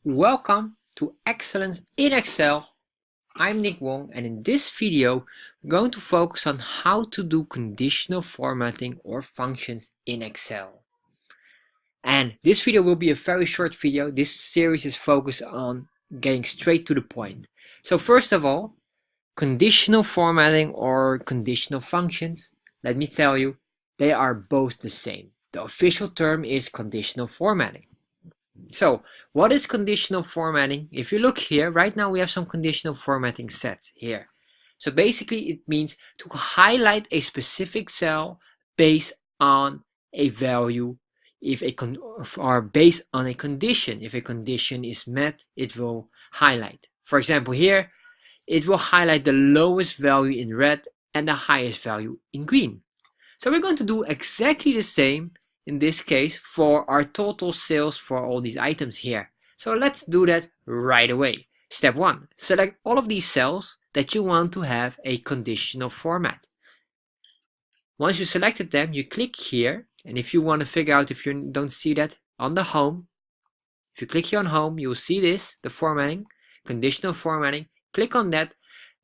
Welcome to Excellence in Excel. I'm Nick Wong, and in this video we're going to focus on how to do conditional formatting or functions in Excel. And this video will be a very short video. This series is focused on getting straight to the point. So first of all, conditional formatting or conditional functions, let me tell you, they are both the same. The official term is conditional formatting. So, what is conditional formatting? If you look here, right now we have some conditional formatting set here. So basically it means to highlight a specific cell based on a value, or based on a condition. If a condition is met, it will highlight. For example, here, it will highlight the lowest value in red and the highest value in green. So we're going to do exactly the same in this case for our total sales for all these items here. So let's do that right away. Step 1. Select all of these cells that you want to have a conditional format. Once you selected them, you click here, and if you want to figure out if you don't see that on the home, if you click here on home, you'll see this, the formatting, conditional formatting. Click on that,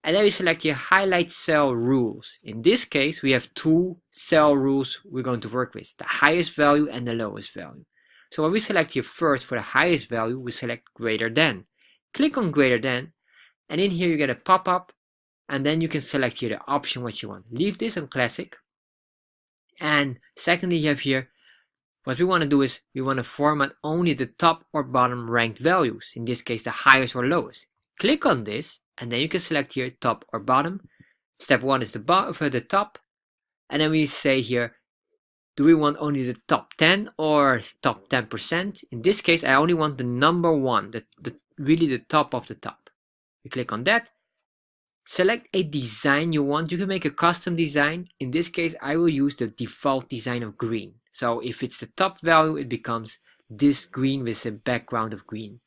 and then we select here highlight cell rules. In this case, we have two cell rules we're going to work with, the highest value and the lowest value. So what we select here first for the highest value, we select greater than. Click on greater than, and in here you get a pop-up, and then you can select here the option what you want. Leave this on classic. And secondly, you have here, what we want to do is we want to format only the top or bottom ranked values, in this case the highest or lowest. Click on this, and then you can select here top or bottom. Step 1 is the top, and then we say here, do we want only the top 10 or top 10%? In this case, I only want the number 1, really the top of the top. We click on that. Select a design you want. You can make a custom design. In this case, I will use the default design of green. So if it's the top value, it becomes this green with a background of green.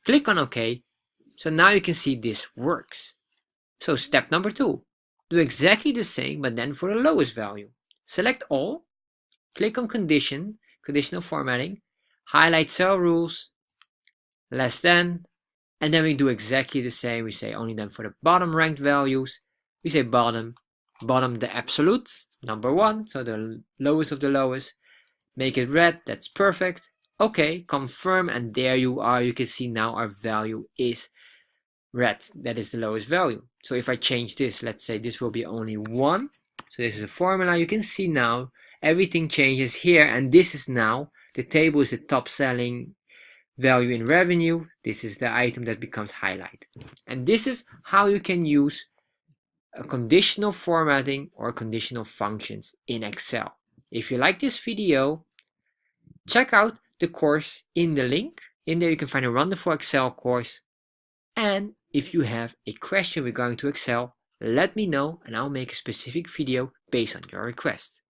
Click on OK. So now you can see this works. So step number 2. Do exactly the same, but then for the lowest value. Select all. Click on conditional formatting. Highlight cell rules. Less than. And then we do exactly the same. We say only then for the bottom ranked values. We say bottom the absolute, number 1, so the lowest of the lowest. Make it red, that's perfect. Okay, confirm, and there you are. You can see now our value is red. That is the lowest value. So if I change this, let's say this will be only 1. So this is a formula. You can see now everything changes here, and this is now, the table is the top selling value in revenue. This is the item that becomes highlight. And this is how you can use a conditional formatting or conditional functions in Excel. If you like this video, check out the course in the link. In there you can find a wonderful Excel course. And if you have a question regarding to Excel, let me know and I'll make a specific video based on your request.